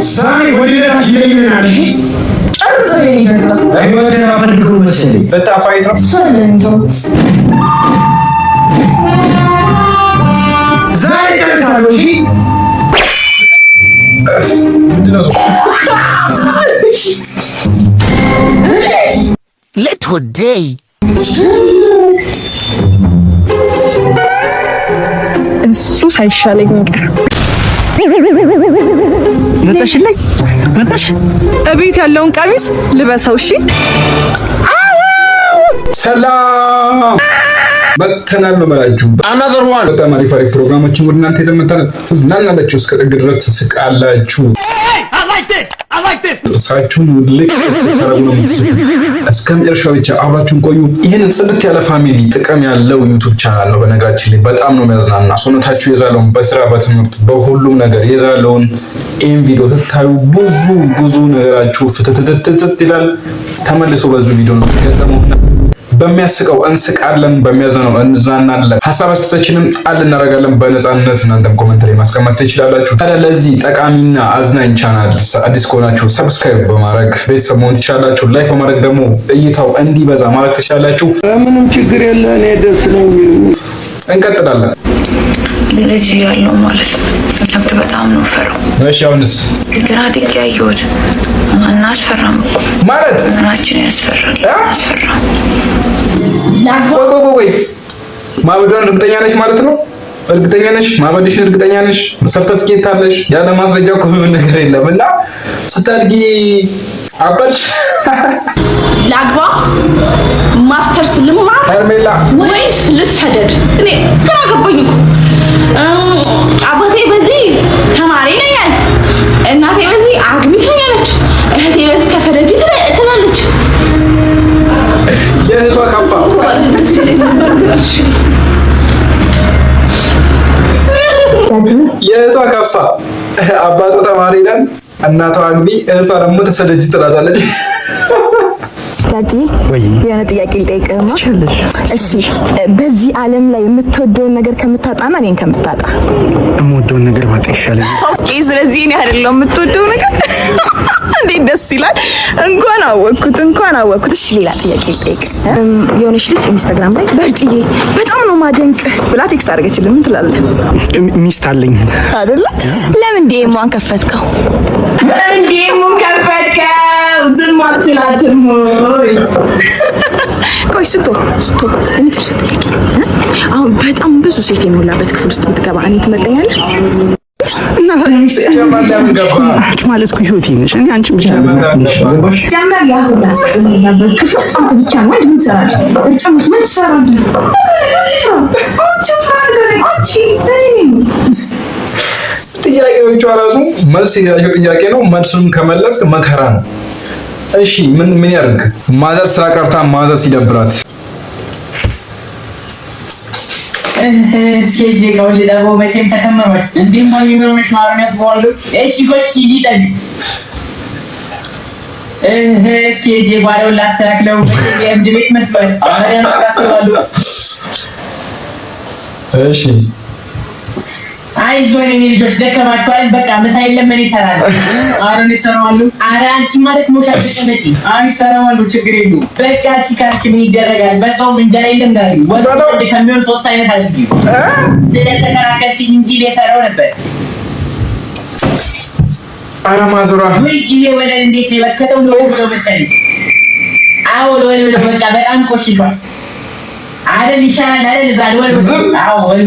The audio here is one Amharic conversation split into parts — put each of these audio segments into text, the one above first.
ዛሬ ወደ ቤታችን ይለኛል። ጨርሰው ይሄዳል። አይወጣ አፈልገው መሰለኝ በታፋይታ ዛሬ ጨርሳለሁ። እሺ ለቶዴይ እሱ ሳይሻለኝ ቀር መጣሽ እቤት ያለውን ቀሚስ ልበሰው። እሺ ሰላም መተናል በመላችሁ አናዘር ዋን በጣም አሪፍ ፕሮግራማችን ወደ እናንተ ይዘመታል። ትዝናናላችሁ፣ እስከ ጥግ ድረስ ትስቃላችሁ። እርሳችሁን ልክ እስከታረጉ ነው የምትስቁት። እስከ መጨረሻው ብቻ አብራችሁን ቆዩ። ይህን ጽድት ያለ ፋሚሊ ጥቅም ያለው ዩቲዩብ ቻናል ነው። በነገራችን ላይ በጣም ነው የሚያዝናና። ሰውነታችሁ የዛለውን በስራ በትምህርት በሁሉም ነገር የዛለውን ይህን ቪዲዮ ስታዩ ብዙ ነገራችሁ ፍትትትት ይላል። ተመልሶ በዙ ቪዲዮ ነው የሚገጠመው። በሚያስቀው እንስቃለን፣ በሚያዘነው እንዝናናለን። ሀሳብ አስተያየታችንን ጣል እናደርጋለን በነፃነት። እናንተም ኮሜንት ላይ ማስቀመጥ ትችላላችሁ። ታዲያ ለዚህ ጠቃሚና አዝናኝ ቻናል አዲስ ከሆናችሁ ሰብስክራይብ በማድረግ ቤተሰብ መሆን ትችላላችሁ። ላይክ በማድረግ ደግሞ እይታው እንዲበዛ ማድረግ ትችላላችሁ። ምንም ችግር የለ፣ እኔ ደስ ነው። እንቀጥላለን። ልጅ ያለው ማለት ነው። ከብድ በጣም ነው ፈራው። እሺ አሁንስ ግን አድጌ ያየሁት እና አስፈራም እኮ ማለት ምናችን ያስፈራል። አስፈራም ቆይ ማበዷን እርግጠኛ ነሽ ማለት ነው? እርግጠኛ ነሽ? ማበድሽን እርግጠኛ ነሽ? ሰርተፍኬት አለሽ? ያለ ማስረጃው ከምንም ነገር የለም። እና ስታድጊ አባልሽ ላግባ ማስተርስ ልማር ሄርሜላ ወይስ ልሰደድ? እኔ ግራ ገባኝ እኮ። አባቴ በዚህ ተማሪ ይለኛል፣ እናቴ በዚህ አግቢ ትለኛለች፣ እህቴ በዚህ ተሰደጂ ትላለች። የእህቷ ከፋ የእህቷ ከፋ። አባቷ ተማሪ ይላል፣ እናቷ አግቢ፣ እህቷ ደግሞ ተሰደጂ ትላታለች። ዳዲ የሆነ ጥያቄ ልጠይቅህማ? እሺ፣ በዚህ ዓለም ላይ የምትወደውን ነገር ከምታጣና እኔን ከምታጣ? የምወደውን ነገር ባጣ ይሻላል። ኦኬ፣ ስለዚህ እኔ አይደለም የምትወደው ነገር። እንዴት ደስ ይላል! እንኳን አወቅኩት። እሺ፣ ሌላ ጥያቄ ልጠይቅ። የሆነች ልጅ ኢንስታግራም ላይ በርጥዬ በጣም ነው ማደንቅ ብላ ቴክስት አድርገችልኝ። ምን ትላለህ? ሚስት አለኝ አይደለ? ለምን ዴሞን ከፈትከው? ዝም አትላትም ወይ? ቆይ ስቶ የመጨረሻ ጥያቄ፣ አሁን በጣም ብዙ ሴት የሞላበት ክፍል ውስጥ ብትገባ እኔ ትመርጠኛለህ? እና ማለት እኮ ህይወቴ ነሽ። እኔ አንቺን ብቻ ጀመር ያሁን ያስቀምጥበት ክፍል ውስጥ አንተ ብቻ ነው ምን ትሰራለህ? ምን ትሰራለህ? ጥያቄዎቹ ራሱ መልስ የሌላቸው ጥያቄ ነው። መልሱን ከመለስክ መከራ ነው። እሺ ምን ያድርግ? ማዘር ስራ ቀርታ ማዘር ሲደብራት እስኪ ጋር ለዳቦ መቼም ተከመመሽ እንዴም ማሚኖርሽ ማርነት ወልዶ እሺ ጎሽ ይዲጠግ እስኪ ባለው ላስተካክለው የምድ ቤት መስበር አሪያን ተካክሏል። እሺ አይዞኝ ልጆች ደከማችኋል። በቃ ምሳ የለም ምን ይሰራል? አሮን ይሰራዋሉ። አራንቺ ማለት ሞሻል ተቀመጪ። አይ ይሰራዋሉ፣ ችግር የለውም። በቃ ሲካርሽ ምን ይደረጋል? በጣም እንጀራ የለም ጋር ወደ ከሚሆን 3 አይነት አድርጊ። ስለተከራከርሽኝ እንጂ ሊሰራው ነበር። አረ ማዙራ ወይ ይሄ ወለ እንዴት ነው የበከተው ነው ብሎ መሰለኝ። አዎ ወለ በቃ በጣም ቆሽሿል። አይደል ይሻላል አይደል? ዛሬ ወል አዎ ወል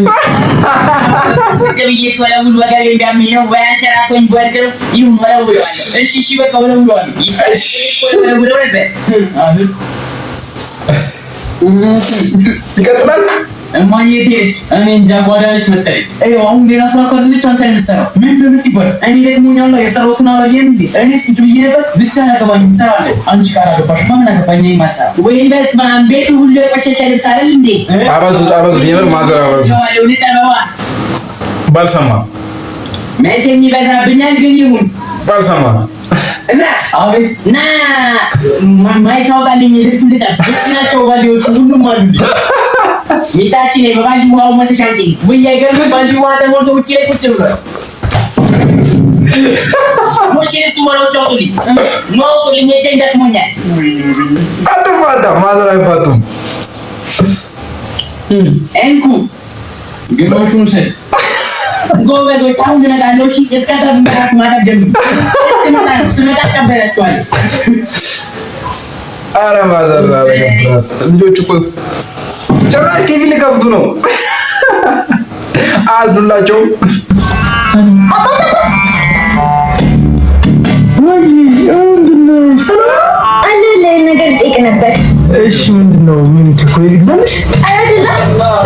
ከብዬሽ ወለ ሙሉ ወጋቤ እንዲያምነው ወይ አንሸራቶኝ ወርቅር ይሁን ወለ ብሎ እሺ በቃ ወለ ብሎ አሉ እሺ ወለ ብሎ ነበር። አሁን ይቀጥላል። እማዬ ትሄድ እኔ እንጃ ጓዳለች መሰለኝ። አሁን ሌላ ስራ ካዘች አንተ ነው የምትሰራው። ምን በምሲባል እኔ ደግሞ ያለው የሰራሁትን አላየም እንዴ? እኔ ቁጭ ብዬ ነበር ብቻ ያገባኝ እንሰራለን። አንቺ ቃል አገባሽ ማን አገባኝ? ማሰራ ወይ በስመ አብ ቤቱ ሁሉ የቆሸሸ ልብስ አይደል እንዴ? አባዙ የምር ማዘር አባዙ ባልሰማ መቼም ይበዛብኛል ግን ይሁን ባልሰማ እዛ አቤት ና ማይክ አውጣልኝ። ልብስ ልጠብ ናቸው ባሊዎች ሁሉም አሉ። ሚታሽ ነው በባሊ ውሃው መተሻንቂ ወይ አይገርም? ባሊ ውሃ ተሞልቶ ውጪ ላይ ቁጭ ብሏል። ሞሽ ማውጡልኝ እጄ እንደቅሞኛል። አጥፋታ ማዘር አይፋቱም። እንኩ ግማሹን ውሰድ። ጎበዞች አሁን እመጣለሁ። እሺ እስከታች ማጠብ ጀምሩ። ስመጣ እቀበላችኋለሁ። ኧረ ማዘር ልጆች እኮ ጭራሽ ቲቪ ሊከፍቱ ነው። አያዝኑላቸውም። ነገር ልጠይቅ ነበር። እሺ ምንድነው? ምን ቸኮሌት ልግዛልሽ?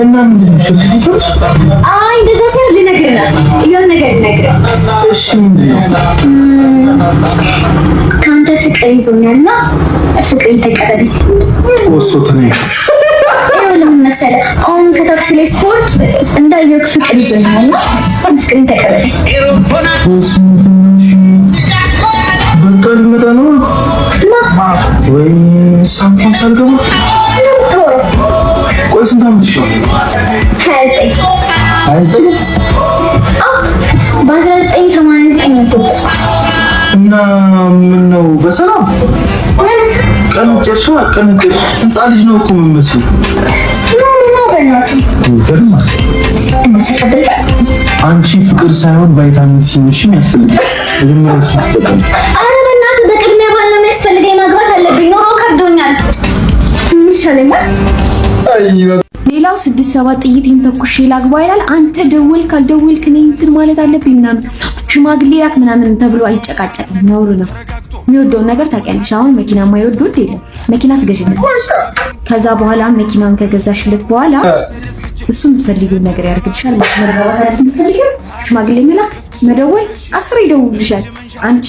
እና ምንድነው? ቸኮሌት? አይ እንደዛ ሳይሆን ልነግርህ ነው። የሆነ ነገር ልነግርህ። እሺ ምንድነው? ካንተ ፍቅር ይዞኛልና ፍቅሬን ተቀበል። ወሶት ነው። ይኸውልህ ምን መሰለህ፣ አሁን ከታክሲ ላይ ስፖርት እንዳየሁ ፍቅር ይዞኛልና ፍቅሬን ተቀበል። በቃ ልመጣ ነው። ወይ ሳምፓን ሳልገባ ቆይ ስንት ዓመትሽ ነው? 29 በ1989 እና ምን ነው በሰላም ቀንጨሽ ህንፃ ልጅ ነው እኮ የምመስለው። አንቺ ፍቅር ሳይሆን ቫይታሚን ሲ ነሽ የሚያስፈልግሽ። መጀመሪያ እሱ ተጠቀም። ኧረ በእናትህ በቅድሚያ ባል ነው የሚያስፈልገኝ። ማግባት አለብኝ። ኑሮ ከብዶኛል። ምን ይሻለኛል? ሌላው 6-7 ጥይቴን ተኩሼ ላግባ ይላል። አንተ ደወልክ አልደወልክ እኔ እንትን ማለት አለብኝ ምናምን ሽማግሌ ላክ ምናምን ተብሎ አይጨቃጨቅም። ነውር ነው። የሚወደውን ነገር ታውቂያለሽ። አሁን መኪና የማይወድ ወድ የለም። መኪና ትገዥለት። ከዛ በኋላ መኪናውን ከገዛሽለት በኋላ እሱ የምትፈልጊውን ነገር ያደርግልሻል። ሽማግሌ መላክ፣ መደወል፣ 10 ይደውልልሻል። አንቺ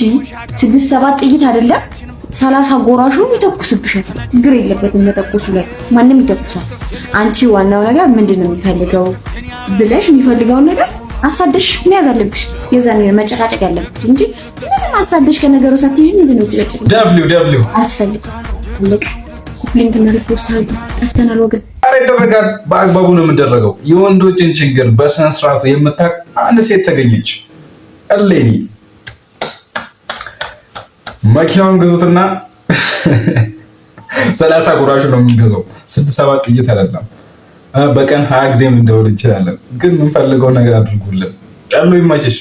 6-7 ጥይት አይደለም 30 ጎራሹን ይተኩስብሻል። ችግር የለበትም መተኮሱ ላይ ማንም ይተኩሳል። አንቺ ዋናው ነገር ምንድነው የሚፈልገው ብለሽ የሚፈልገውን ነገር አሳደሽ መያዝ አለብሽ። የዛኔ መጨቃጨቅ ያለብሽ እንጂ ምንም አሳደሽ ከነገሩ ሳትይዥ ምንድነው ትጨጭቅ ደብሊው አስፈልግ ልክ ሊንክ እና ሪፖስት አድርጉ። ጠፍተናል ወገን። ኧረ ይደረጋል። በአግባቡ ነው የምደረገው። የወንዶችን ችግር በስነ ስርዓቱ የምታውቅ አንድ ሴት ተገኘች። እሌኒ መኪናውን ገዙትና 30 ጉራሹ ነው የምንገዛው። 6-7 ጥይት አይደለም። በቀን 20 ጊዜም እንደወል እንችላለን። ግን የምንፈልገው ነገር አድርጉልን። ጨሎ ይመችሽ።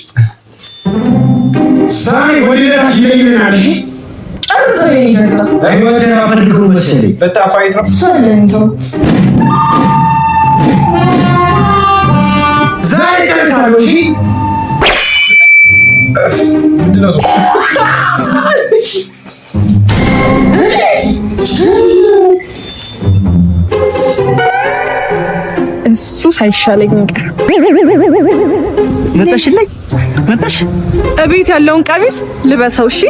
ሳይ ወዲያታሽ ለይናል። ጨርሰው ይሄዳል። አይወታ አፈልገው መሰለኝ። በታፋይት ነው ዛሬ ጨርሳለሁ። እሺ ምንድነው ሰው እሱ ሳይሻለኝ ቀር መጣሽልኝ መጣሽ። እቤት ያለውን ቀሚስ ልበሰው። እሺ